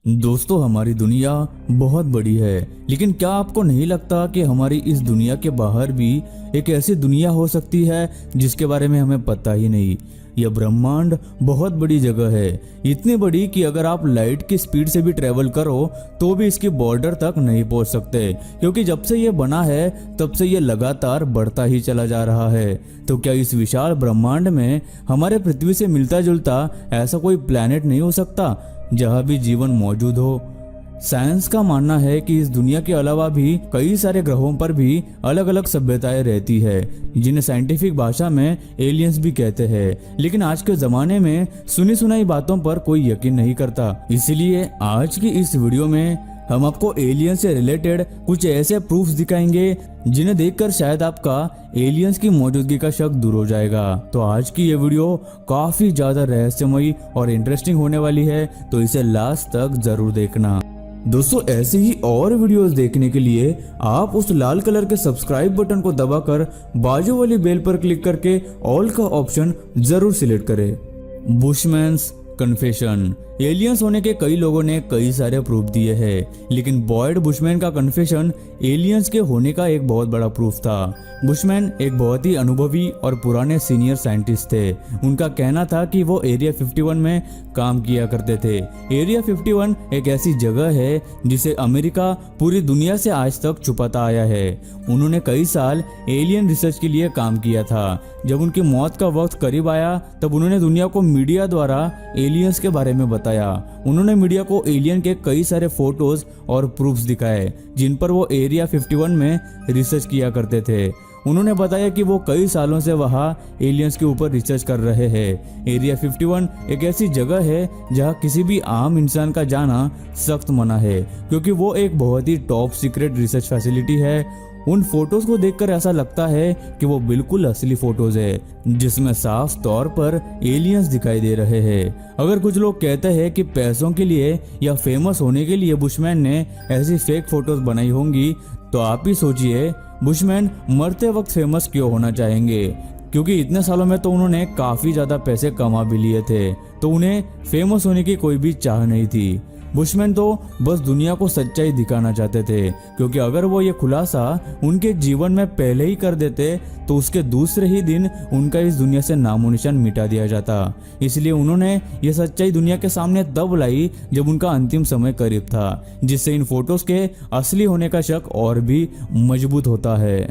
दोस्तों, हमारी दुनिया बहुत बड़ी है, लेकिन क्या आपको नहीं लगता कि हमारी इस दुनिया के बाहर भी एक ऐसी दुनिया हो सकती है जिसके बारे में हमें पता ही नहीं। यह ब्रह्मांड बहुत बड़ी जगह है, इतनी बड़ी कि अगर आप लाइट की स्पीड से भी ट्रेवल करो तो भी इसकी बॉर्डर तक नहीं पहुंच सकते, क्योंकि जब से ये बना है तब से ये लगातार बढ़ता ही चला जा रहा है। तो क्या इस विशाल ब्रह्मांड में हमारे पृथ्वी से मिलता जुलता ऐसा कोई प्लैनेट नहीं हो सकता जहां भी जीवन मौजूद हो? साइंस का मानना है कि इस दुनिया के अलावा भी कई सारे ग्रहों पर भी अलग अलग सभ्यताएं रहती है, जिन्हें साइंटिफिक भाषा में एलियंस भी कहते हैं। लेकिन आज के जमाने में सुनी सुनाई बातों पर कोई यकीन नहीं करता। इसीलिए आज की इस वीडियो में हम आपको एलियन से रिलेटेड कुछ ऐसे प्रूफ्स दिखाएंगे जिन्हें देखकर शायद आपका एलियंस की मौजूदगी का शक दूर हो जाएगा। तो आज की ये वीडियो काफी ज्यादा रहस्यमयी और इंटरेस्टिंग होने वाली है, तो इसे लास्ट तक जरूर देखना। दोस्तों, ऐसे ही और वीडियोस देखने के लिए आप उस लाल कलर के सब्सक्राइब बटन को दबाकर बाजू वाली बेल पर क्लिक करके ऑल का ऑप्शन जरूर सिलेक्ट करें। बुशमैन्स कन्फेशन। एलियंस होने के कई लोगों ने कई सारे प्रूफ दिए हैं, लेकिन बॉयड बुशमैन का कन्फेशन एलियंस के होने का एक बहुत बड़ा प्रूफ था। बुशमैन एक बहुत ही अनुभवी और पुराने सीनियर साइंटिस्ट थे। उनका कहना था कि वो एरिया 51 में काम किया करते थे। एरिया 51 एक ऐसी जगह है जिसे अमेरिका पूरी दुनिया से आज तक छुपाता आया है। उन्होंने कई साल एलियन रिसर्च के लिए काम किया था। जब उनकी मौत का वक्त करीब आया तब उन्होंने दुनिया को मीडिया द्वारा एलियंस के बारे में बताया। उन्होंने मीडिया को एलियन के कई सारे फोटोज और प्रूफ्स दिखाए जिन पर वो एरिया 51 में रिसर्च किया करते थे। उन्होंने बताया कि वो कई सालों से वहाँ एलियंस के ऊपर रिसर्च कर रहे हैं। एरिया 51 एक ऐसी जगह है जहाँ किसी भी आम इंसान का जाना सख्त मना है, क्योंकि वो एक बहुत ही टॉप सीक्रेट रिसर्च फैसिलिटी है। उन फोटोज को देखकर ऐसा लगता है कि वो बिल्कुल असली फोटोज है, जिसमें साफ तौर पर एलियंस दिखाई दे रहे हैं। अगर कुछ लोग कहते हैं कि पैसों के लिए या फेमस होने के लिए बुशमैन ने ऐसी फेक फोटोज बनाई होंगी, तो आप ही सोचिए बुशमैन मरते वक्त फेमस क्यों होना चाहेंगे, क्योंकि इतने सालों में तो उन्होंने काफी ज्यादा पैसे कमा भी लिए थे, तो उन्हें फेमस होने की कोई भी चाह नहीं थी। बुशमैन तो बस दुनिया को सच्चाई दिखाना चाहते थे, क्योंकि अगर वो ये खुलासा उनके जीवन में पहले ही कर देते तो उसके दूसरे ही दिन उनका इस दुनिया से नामो निशान मिटा दिया जाता। इसलिए उन्होंने ये सच्चाई दुनिया के सामने तब लाई जब उनका अंतिम समय करीब था, जिससे इन फोटोज के असली होने का शक और भी मजबूत होता है।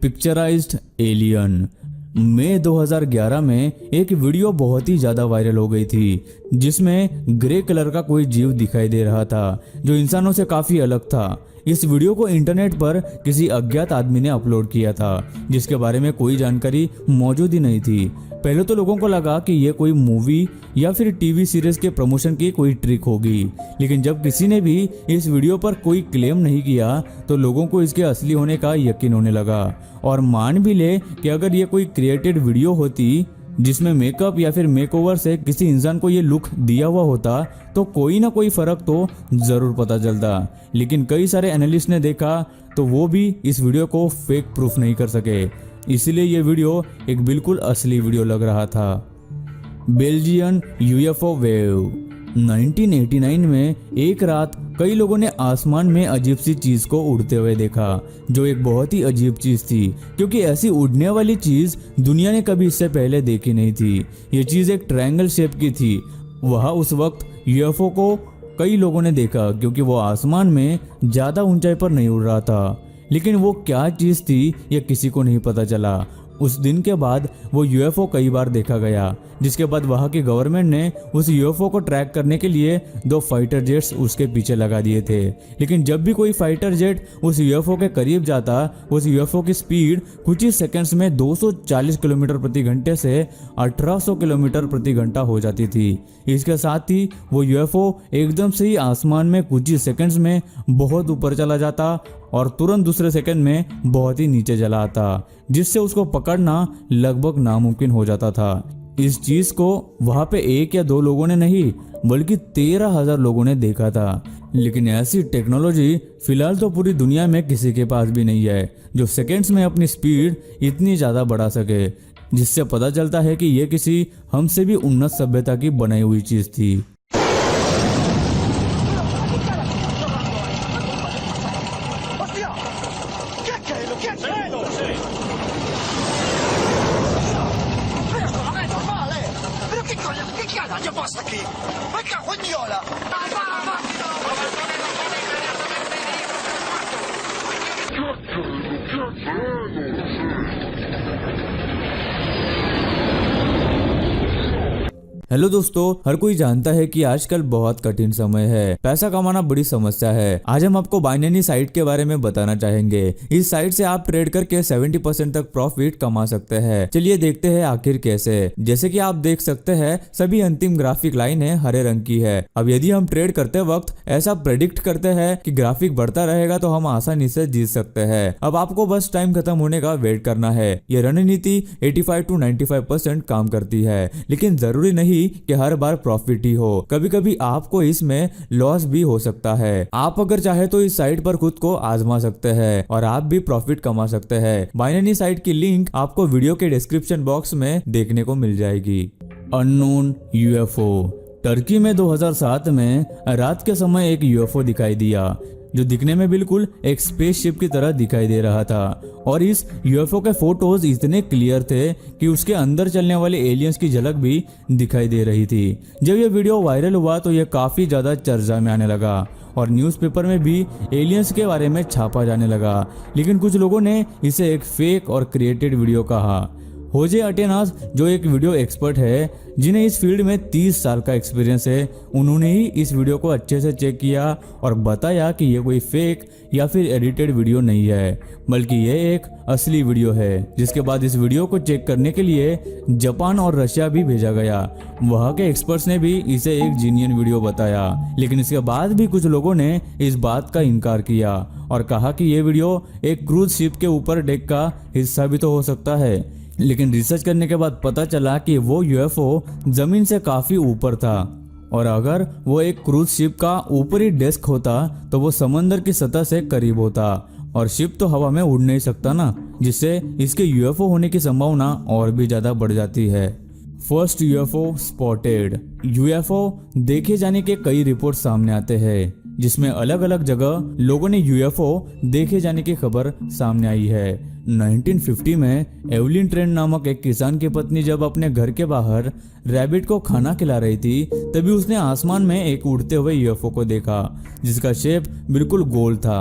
Picturised alien. मई 2011 में एक वीडियो बहुत ही ज्यादा वायरल हो गई थी, जिसमें ग्रे कलर का कोई जीव दिखाई दे रहा था जो इंसानों से काफी अलग था। इस वीडियो को इंटरनेट पर किसी अज्ञात आदमी ने अपलोड किया था, जिसके बारे में कोई जानकारी मौजूद ही नहीं थी। पहले तो लोगों को लगा कि यह कोई मूवी या फिर टीवी सीरीज के प्रमोशन की कोई ट्रिक होगी, लेकिन जब किसी ने भी इस वीडियो पर कोई क्लेम नहीं किया तो लोगों को इसके असली होने का यकीन होने लगा। और मान भी ले कि अगर ये कोई क्रिएटेड वीडियो होती जिसमें मेकअप या फिर मेकओवर से किसी इंसान को ये लुक दिया हुआ होता, तो कोई ना कोई फर्क तो जरूर पता चलता। लेकिन कई सारे एनालिस्ट ने देखा तो वो भी इस वीडियो को फेक प्रूफ नहीं कर सके, इसलिए ये वीडियो एक बिल्कुल असली वीडियो लग रहा था। Belgian UFO wave. 1989 में एक रात कई लोगों ने आसमान में अजीब सी चीज को उड़ते हुए देखा, जो एक बहुत ही अजीब चीज थी, क्योंकि ऐसी उड़ने वाली चीज दुनिया ने कभी इससे पहले देखी नहीं थी। ये चीज एक ट्रायंगल शेप की थी। वह उस वक्त यूएफओ को कई लोगों ने देखा, क्योंकि वो आसमान में ज्यादा ऊंचाई पर नहीं उड़ रहा था, लेकिन वो क्या चीज थी यह किसी को नहीं पता चला। उस दिन के बाद वो यूएफओ कई बार देखा गया, जिसके बाद वहां की गवर्नमेंट ने उस यूएफओ को ट्रैक करने के लिए 2 फाइटर जेट्स उसके पीछे लगा दिए थे। लेकिन जब भी कोई फाइटर जेट उस यूएफओ के करीब जाता, उस यूएफओ की स्पीड कुछ ही सेकंड्स में 240 किलोमीटर प्रति घंटे से 1800 किलोमीटर प्रति घंटा हो जाती थी। इसके साथ ही वो यूएफओ एकदम से ही आसमान में कुछ ही सेकंड्स में बहुत ऊपर चला जाता और तुरंत दूसरे सेकंड में बहुत ही नीचे चला आता, जिससे उसको पकड़ना लगभग नामुमकिन हो जाता था। इस चीज को वहां पे 1 या 2 लोगों ने नहीं बल्कि 13,000 लोगों ने देखा था। लेकिन ऐसी टेक्नोलॉजी फिलहाल तो पूरी दुनिया में किसी के पास भी नहीं है जो सेकंड्स में अपनी स्पीड इतनी ज्यादा बढ़ा सके, जिससे पता चलता है कि यह किसी हमसे भी उन्नत सभ्यता की बनाई हुई चीज थी। हेलो दोस्तों, हर कोई जानता है कि आजकल बहुत कठिन समय है, पैसा कमाना बड़ी समस्या है। आज हम आपको बाइनरी साइट के बारे में बताना चाहेंगे। इस साइट से आप ट्रेड करके 70% तक प्रॉफिट कमा सकते हैं। चलिए देखते हैं आखिर कैसे। जैसे कि आप देख सकते हैं, सभी अंतिम ग्राफिक लाइनें हरे रंग की है। अब यदि हम ट्रेड करते वक्त ऐसा प्रेडिक्ट करते हैं कि ग्राफिक बढ़ता रहेगा तो हम आसानी से जीत सकते हैं। अब आपको बस टाइम खत्म होने का वेट करना है। यह रणनीति 85 to 95% काम करती है, लेकिन जरूरी नहीं कि हर बार प्रॉफिट ही हो। कभी कभी आपको इसमें लॉस भी हो सकता है। आप अगर चाहे तो इस साइट पर खुद को आजमा सकते हैं और आप भी प्रॉफिट कमा सकते हैं। बाइनरी साइट की लिंक आपको वीडियो के डिस्क्रिप्शन बॉक्स में देखने को मिल जाएगी। Unknown UFO. टर्की में 2007 में रात के समय एक यूएफओ दिखाई दिया जो दिखने में बिल्कुल एक स्पेसशिप की तरह दिखाई दे रहा था, और इस यूएफओ के फोटोज इतने क्लियर थे कि उसके अंदर चलने वाले एलियंस की झलक भी दिखाई दे रही थी। जब यह वीडियो वायरल हुआ तो यह काफी ज्यादा चर्चा में आने लगा और न्यूज़पेपर में भी एलियंस के बारे में छापा जाने लगा। लेकिन कुछ लोगों ने इसे एक फेक और क्रिएटेड वीडियो कहा। होजे अटेनास, जो एक वीडियो एक्सपर्ट है जिन्हें इस फील्ड में 30 साल का एक्सपीरियंस है, उन्होंने ही इस वीडियो को अच्छे से चेक किया और बताया कि ये कोई फेक या फिर एडिटेड वीडियो नहीं है, बल्कि ये एक असली वीडियो है। जिसके बाद इस वीडियो को चेक करने के लिए जापान और रशिया भी भेजा गया। वहाँ के एक्सपर्ट्स ने भी इसे एक जीनियन वीडियो बताया, लेकिन इसके बाद भी कुछ लोगों ने इस बात का इनकार किया और कहा कि ये वीडियो एक क्रूज शिप के ऊपर डेक का हिस्सा भी तो हो सकता है। लेकिन रिसर्च करने के बाद पता चला कि वो यूएफओ जमीन से काफी ऊपर था, और अगर वो एक क्रूज शिप का ऊपरी डेस्क होता तो वो समंदर की सतह से करीब होता, और शिप तो हवा में उड़ नहीं सकता ना, जिससे इसके यूएफओ होने की संभावना और भी ज्यादा बढ़ जाती है। First UFO spotted. यूएफओ देखे जाने के कई रिपोर्ट सामने आते हैं, जिसमें अलग अलग जगह लोगों ने यूएफओ देखे जाने की खबर सामने आई है। 1950 में एवलिन ट्रेन नामक एक किसान की पत्नी जब अपने घर के बाहर रैबिट को खाना खिला रही थी, तभी उसने आसमान में एक उड़ते हुए यूएफओ को देखा जिसका शेप बिल्कुल गोल था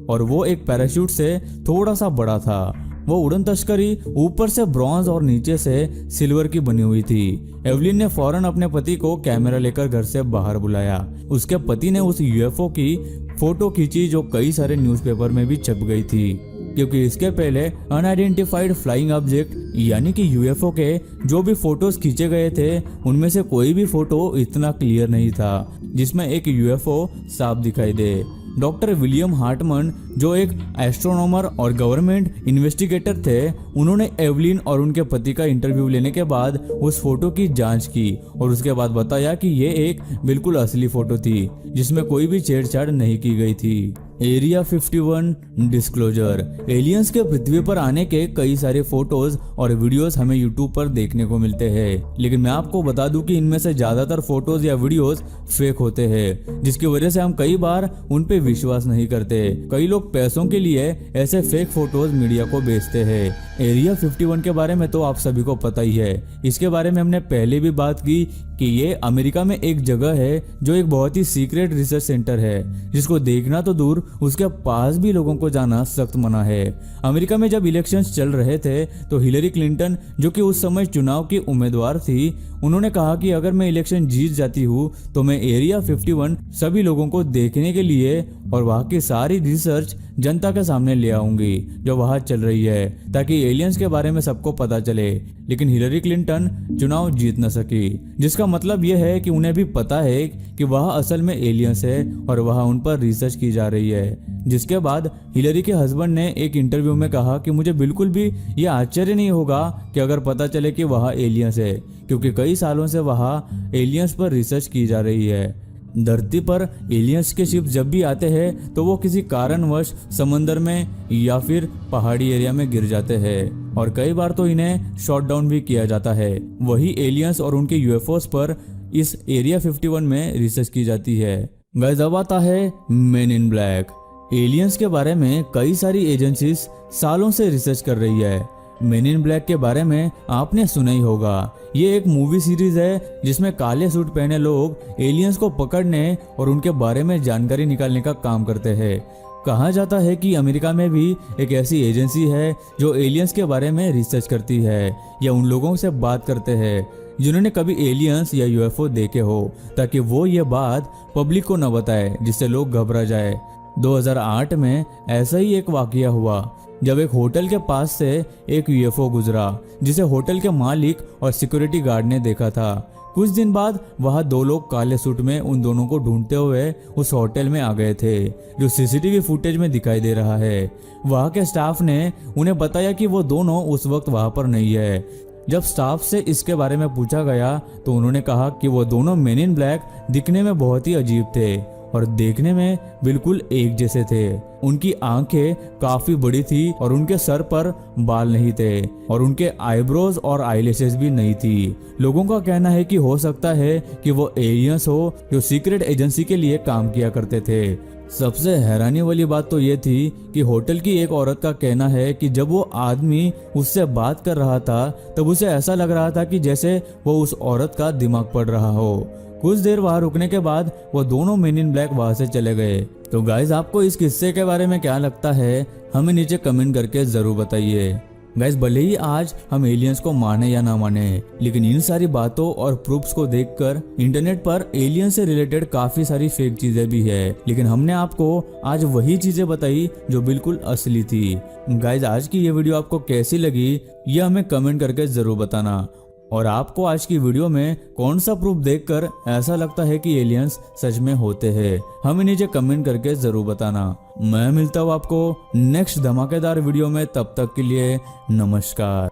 और वो एक पैराशूट से थोड़ा सा बड़ा था। वो उड़न तस्करी ऊपर से ब्रॉन्ज और नीचे से सिल्वर की बनी हुई थी। एवलिन ने फौरन अपने पति को कैमरा लेकर घर से बाहर बुलाया। उसके पति ने उस यूएफओ की फोटो खींची जो कई सारे न्यूज़पेपर में भी छप गई थी, क्योंकि इसके पहले अनआइडेंटिफाइड फ्लाइंग ऑब्जेक्ट यानी कि यूएफओ के जो भी फोटोज खींचे गए थे उनमें से कोई भी फोटो इतना क्लियर नहीं था जिसमें एक यूएफओ साफ दिखाई दे। डॉक्टर विलियम हार्टमन, जो एक एस्ट्रोनॉमर और गवर्नमेंट इन्वेस्टिगेटर थे, उन्होंने एवलिन और उनके पति का इंटरव्यू लेने के बाद उस फोटो की जांच की और उसके बाद बताया कि ये एक बिल्कुल असली फोटो थी जिसमें कोई भी छेड़छाड़ नहीं की गई थी। Area 51 disclosure. एलियंस के पृथ्वी पर आने के कई सारे फोटोज और वीडियोस हमें यूट्यूब पर देखने को मिलते हैं, लेकिन मैं आपको बता दूं कि इनमें से ज्यादातर फोटोज या वीडियोस फेक होते हैं, जिसकी वजह से हम कई बार उन पे विश्वास नहीं करते। कई लोग पैसों के लिए ऐसे फेक फोटोज मीडिया को बेचते हैं। एरिया 51 के बारे में तो आप सभी को पता ही है। इसके बारे में हमने पहले भी बात की कि ये अमेरिका में एक जगह है जो एक बहुत ही सीक्रेट रिसर्च सेंटर है, जिसको देखना तो दूर उसके पास भी लोगों को जाना सख्त मना है। अमेरिका में जब इलेक्शंस चल रहे थे तो हिलरी क्लिंटन, जो कि उस समय चुनाव की उम्मीदवार थी, उन्होंने कहा कि अगर मैं इलेक्शन जीत जाती हूँ तो मैं एरिया 51 सभी लोगों को देखने के लिए और वहाँ की सारी रिसर्च जनता के सामने ले आऊंगी जो वहाँ चल रही है, ताकि एलियंस के बारे में सबको पता चले। लेकिन हिलरी क्लिंटन चुनाव जीत न सकी, जिसका मतलब यह है कि उन्हें भी पता है कि वह असल में एलियंस है और वह उन पर रिसर्च की जा रही है। जिसके बाद हिलरी के हस्बैंड ने एक इंटरव्यू में कहा कि मुझे बिल्कुल भी यह आश्चर्य नहीं होगा कि अगर पता चले कि वह एलियंस है, क्योंकि कई सालों से वहाँ एलियंस पर रिसर्च की जा रही है। धरती पर एलियंस के शिप जब भी आते हैं तो वो किसी कारणवश समंदर में या फिर पहाड़ी एरिया में गिर जाते हैं और कई बार तो इन्हें शॉट डाउन भी किया जाता है। वही एलियंस और उनके यूएफओस पर इस एरिया 51 में रिसर्च की जाती है। गाइस, अब आता है मेन इन ब्लैक। एलियंस के बारे में कई सारी एजेंसीज सालों से रिसर्च कर रही है। मेन इन ब्लैक के बारे में आपने सुना ही होगा। ये एक मूवी सीरीज है जिसमें काले सूट पहने लोग एलियंस को पकड़ने और उनके बारे में जानकारी निकालने का काम करते हैं। कहा जाता है कि अमेरिका में भी एक ऐसी एजेंसी है जो एलियंस के बारे में रिसर्च करती है या उन लोगों से बात करते हैं जिन्होंने कभी एलियंस या यूएफओ देखे हो, ताकि वो ये बात पब्लिक को न बताए जिससे लोग घबरा जाए। 2008 में ऐसा ही एक वाकया हुआ जब एक होटल के पास से एक यूएफओ गुजरा, जिसे होटल के मालिक और सिक्योरिटी गार्ड ने देखा था। कुछ दिन बाद वहां 2 लोग काले सूट में उन दोनों को ढूंढते हुए उस होटल में आ गए थे, जो सीसीटीवी फुटेज में दिखाई दे रहा है। वहां के स्टाफ ने उन्हें बताया कि वो दोनों उस वक्त वहां पर नहीं है। जब स्टाफ से इसके बारे में पूछा गया तो उन्होंने कहा कि वो दोनों मेन इन ब्लैक दिखने में बहुत ही अजीब थे और देखने में बिल्कुल एक जैसे थे। उनकी आंखें काफी बड़ी थी और उनके सर पर बाल नहीं थे और उनके आईब्रोज और आईलैशेस भी नहीं थी। लोगों का कहना है कि हो सकता है कि वो एलियंस हो जो सीक्रेट एजेंसी के लिए काम किया करते थे। सबसे हैरानी वाली बात तो ये थी कि होटल की एक औरत का कहना है कि जब वो आदमी उससे बात कर रहा था तब उसे ऐसा लग रहा था कि जैसे वो उस औरत का दिमाग पढ़ रहा हो। कुछ देर वहां रुकने के बाद वो दोनों मेन इन ब्लैक वहां से चले गए। तो गाइज, आपको इस किस्से के बारे में क्या लगता है, हमें नीचे कमेंट करके जरूर बताइए। गाइज, भले ही आज हम एलियंस को माने या ना माने, लेकिन इन सारी बातों और प्रूफ्स को देखकर इंटरनेट पर एलियन से रिलेटेड काफी सारी फेक चीजें भी है, लेकिन हमने आपको आज वही चीजें बताई जो बिल्कुल असली थी। गाइज, आज की ये वीडियो आपको कैसी लगी ये हमें कमेंट करके जरूर बताना। और आपको आज की वीडियो में कौन सा प्रूफ देखकर ऐसा लगता है कि एलियंस सच में होते हैं, हमें नीचे कमेंट करके जरूर बताना। मैं मिलता हूँ आपको नेक्स्ट धमाकेदार वीडियो में, तब तक के लिए नमस्कार।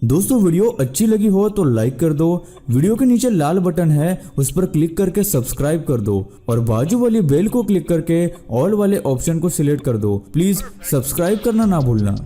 दोस्तों, वीडियो अच्छी लगी हो तो लाइक कर दो। वीडियो के नीचे लाल बटन है, उस पर क्लिक करके सब्सक्राइब कर दो और बाजू वाली बेल को क्लिक करके ऑल वाले ऑप्शन को सिलेक्ट कर दो। प्लीज सब्सक्राइब करना ना भूलना।